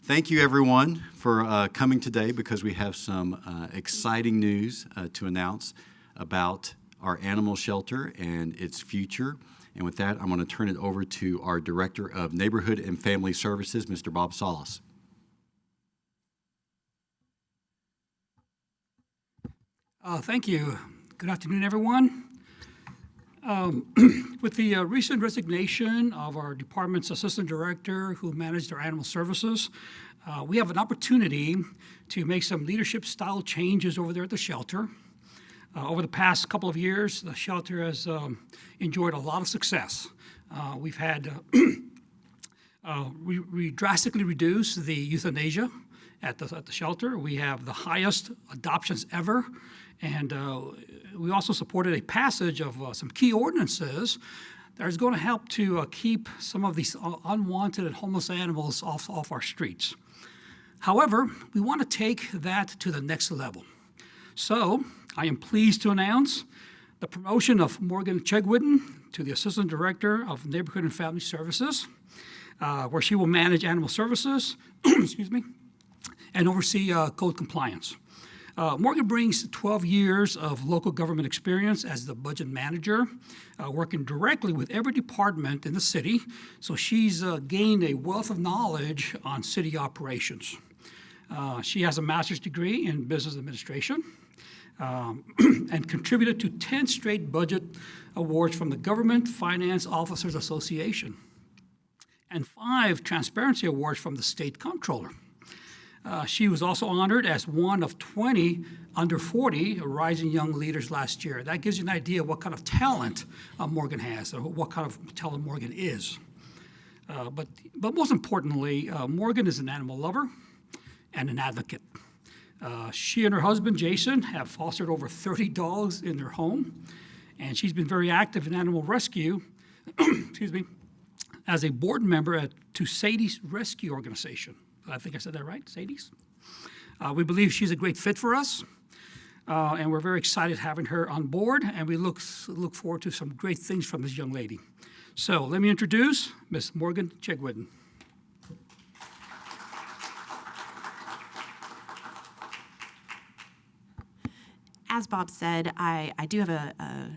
Thank you, everyone, for coming today because we have some exciting news to announce about our animal shelter and its future. And with that, I'm going to turn it over to our Director of Neighborhood and Family Services, Mr. Bob Salas. Thank you. Good afternoon, everyone. With the recent resignation of our department's assistant director who managed our animal services, we have an opportunity to make some leadership style changes over there at the shelter. Over the past couple of years, the shelter has enjoyed a lot of success. We've had, we drastically reduced the euthanasia at the shelter. We have the highest adoptions ever. And we also supported a passage of some key ordinances that is going to help to keep some of these unwanted and homeless animals off our streets. However, we want to take that to the next level. So I am pleased to announce the promotion of Morgan Chegwidden to the Assistant Director of Neighborhood and Family Services, where she will manage animal services, excuse me, and oversee code compliance. Morgan brings 12 years of local government experience as the budget manager, working directly with every department in the city. So she's gained a wealth of knowledge on city operations. She has a master's degree in business administration and contributed to 10 straight budget awards from the Government Finance Officers Association and 5 transparency awards from the state comptroller. She was also honored as one of 20 under 40 rising young leaders last year. That gives you an idea of what kind of talent Morgan has, or what kind of talent Morgan is. But most importantly, Morgan is an animal lover and an advocate. She and her husband, Jason, have fostered over 30 dogs in their home, and she's been very active in animal rescue, excuse me, as a board member to Sadie's Rescue Organization. I think I said that right, Sadie's. We believe she's a great fit for us, and we're very excited having her on board, and we look forward to some great things from this young lady. So let me introduce Ms. Morgan Chegwidden. As Bob said, I do have a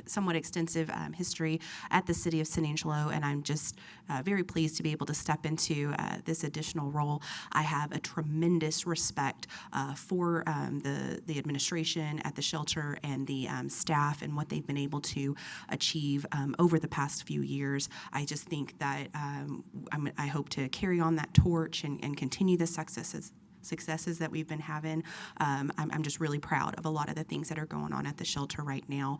somewhat extensive history at the city of San Angelo, and I'm just very pleased to be able to step into this additional role. I have a tremendous respect for the administration at the shelter and the staff and what they've been able to achieve over the past few years. I just think that I hope to carry on that torch and continue the successes that we've been having. I'm just really proud of a lot of the things that are going on at the shelter right now.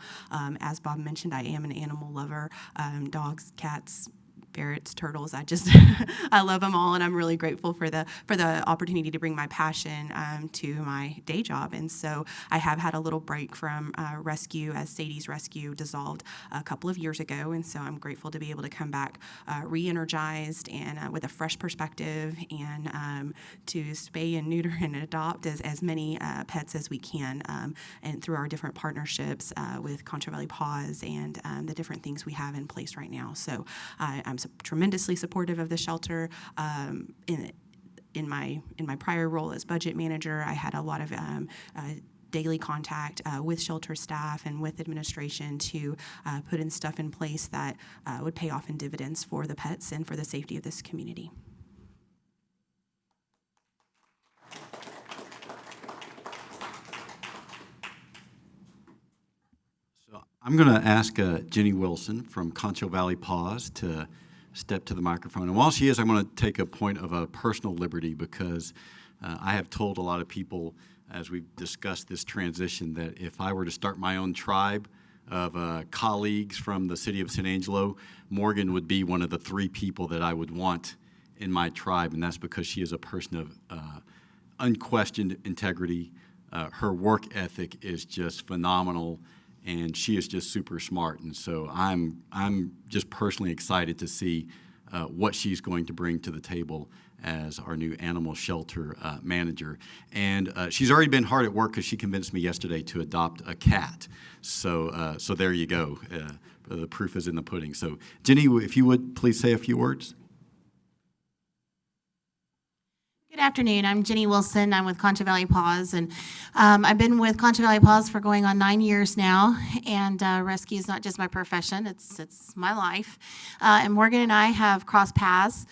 As Bob mentioned, I am an animal lover. Dogs, cats, ferrets, turtles. I love them all, and I'm really grateful for the opportunity to bring my passion to my day job. And so I have had a little break from rescue as Sadie's Rescue dissolved a couple of years ago, and so I'm grateful to be able to come back re-energized and with a fresh perspective, and to spay and neuter and adopt as many pets as we can, and through our different partnerships with Contra Valley Paws and the different things we have in place right now. So I'm tremendously supportive of the shelter. In my prior role as budget manager, I had a lot of daily contact with shelter staff and with administration to put in stuff in place that would pay off in dividends for the pets and for the safety of this community. So I'm going to ask Jenny Wilson from Concho Valley Paws to step to the microphone. And while she is, I'm going to take a point of a personal liberty because I have told a lot of people as we've discussed this transition that if I were to start my own tribe of colleagues from the city of San Angelo, Morgan would be one of the 3 people that I would want in my tribe, and that's because she is a person of unquestioned integrity. Her work ethic is just phenomenal, and she is just super smart. And so I'm just personally excited to see what she's going to bring to the table as our new animal shelter manager. And she's already been hard at work because she convinced me yesterday to adopt a cat. So there you go. The proof is in the pudding. So Jenny, if you would please say a few words. Good afternoon. I'm Jenny Wilson. I'm with Concho Valley Paws, and I've been with Concho Valley Paws for going on 9 years now. And rescue is not just my profession; it's my life. And Morgan and I have crossed paths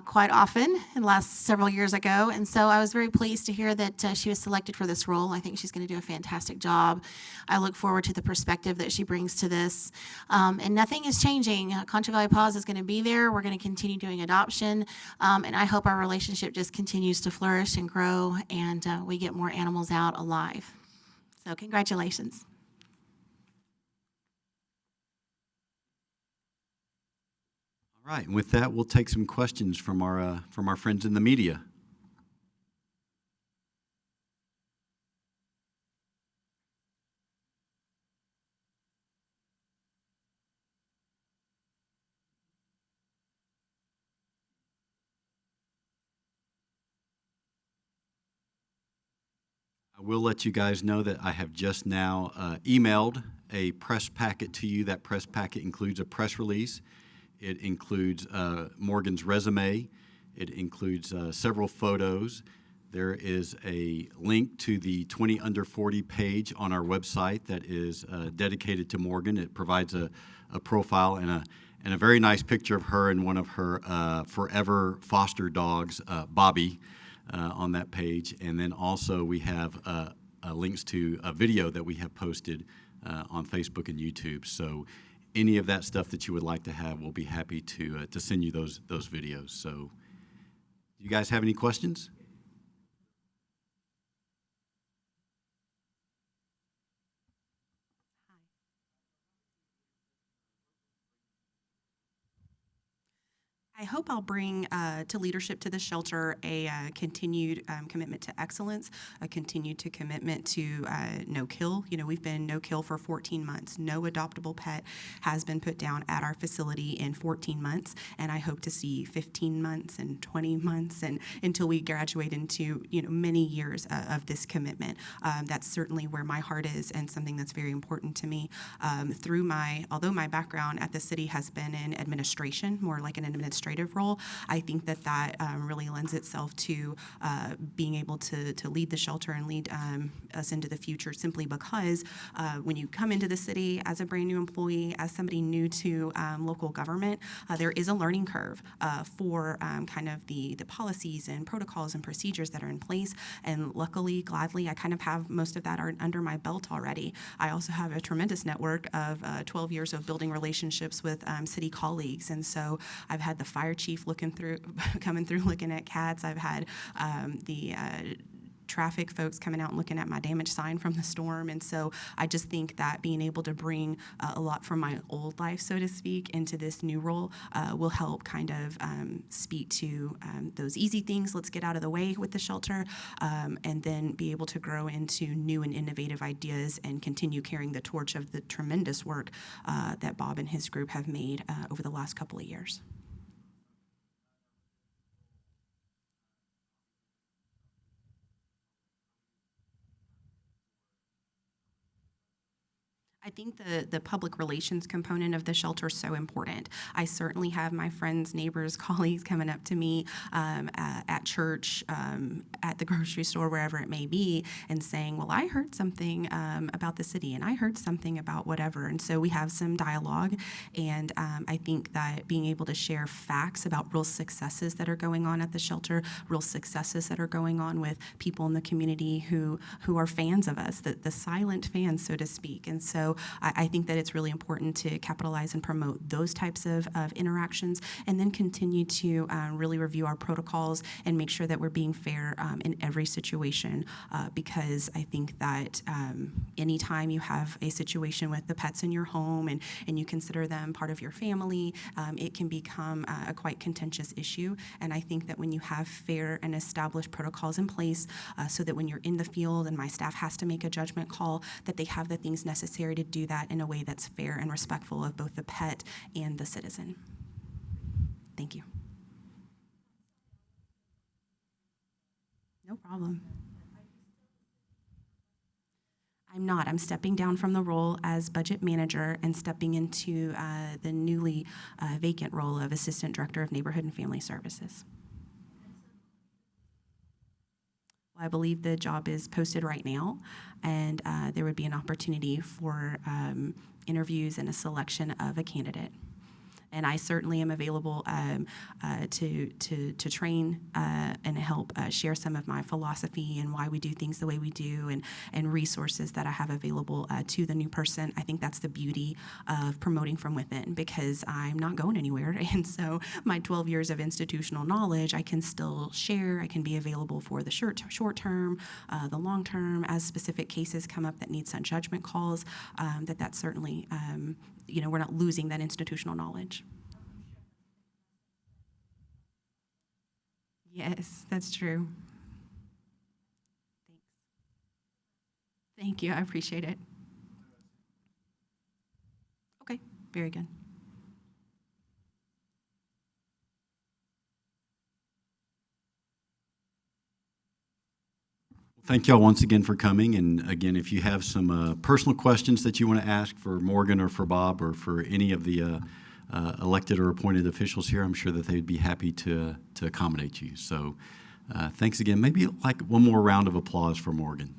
quite often in the last several years ago, and so I was very pleased to hear that she was selected for this role. I think she's going to do a fantastic job. I look forward to the perspective that she brings to this. And nothing is changing. Concho Valley Paws is going to be there. We're going to continue doing adoption, and I hope our relationship just continues to flourish and grow, and we get more animals out alive. So congratulations. All right, and with that, we'll take some questions from our friends in the media. I will let you guys know that I have just now emailed a press packet to you. That press packet includes a press release. It includes Morgan's resume. It includes several photos. There is a link to the 20 Under 40 page on our website that is dedicated to Morgan. It provides a profile and a very nice picture of her and one of her forever foster dogs, Bobby, on that page. And then also we have links to a video that we have posted on Facebook and YouTube. So any of that stuff that you would like to have, we'll be happy to send you those videos. So do you guys have any questions? I hope I'll bring to leadership to the shelter a continued commitment to excellence, a continued commitment to no-kill. You know, we've been no-kill for 14 months. No adoptable pet has been put down at our facility in 14 months, and I hope to see 15 months and 20 months and until we graduate into, you know, many years of this commitment. That's certainly where my heart is and something that's very important to me. Although my background at the city has been in administration, more like an administrative role, I think that really lends itself to being able to lead the shelter and lead us into the future, simply because when you come into the city as a brand new employee, as somebody new to local government, there is a learning curve for kind of the policies and protocols and procedures that are in place. And luckily, gladly, I kind of have most of that under my belt already. I also have a tremendous network of 12 years of building relationships with city colleagues, and so I've had the fire chief coming through looking at cats. I've had the traffic folks coming out and looking at my damaged sign from the storm. And so I just think that being able to bring a lot from my old life, so to speak, into this new role will help kind of speak to those easy things. Let's get out of the way with the shelter, and then be able to grow into new and innovative ideas and continue carrying the torch of the tremendous work that Bob and his group have made over the last couple of years. I think the public relations component of the shelter is so important. I certainly have my friends, neighbors, colleagues coming up to me at church, at the grocery store, wherever it may be, and saying, well, I heard something about the city, and I heard something about whatever. And so we have some dialogue, and I think that being able to share facts about real successes that are going on at the shelter, real successes that are going on with people in the community who are fans of us, the silent fans, so to speak. And so I think that it's really important to capitalize and promote those types of interactions, and then continue to really review our protocols and make sure that we're being fair in every situation, because I think that anytime you have a situation with the pets in your home and you consider them part of your family, it can become a quite contentious issue. And I think that when you have fair and established protocols in place, so that when you're in the field and my staff has to make a judgment call, that they have the things necessary to do that in a way that's fair and respectful of both the pet and the citizen. Thank you. No problem. I'm not. I'm stepping down from the role as budget manager and stepping into the newly vacant role of Assistant Director of Neighborhood and Family Services. I believe the job is posted right now, and there would be an opportunity for interviews and a selection of a candidate. And I certainly am available to train and help share some of my philosophy and why we do things the way we do, and resources that I have available to the new person. I think that's the beauty of promoting from within, because I'm not going anywhere. And so my 12 years of institutional knowledge, I can still share. I can be available for the short term, the long term, as specific cases come up that need some judgment calls, that's certainly, we're not losing that institutional knowledge. Yes, that's true. Thanks. Thank you. I appreciate it. Okay, very good. Thank y'all once again for coming. And again, if you have some personal questions that you want to ask for Morgan or for Bob or for any of the elected or appointed officials here, I'm sure that they'd be happy to accommodate you. So thanks again. Maybe like one more round of applause for Morgan.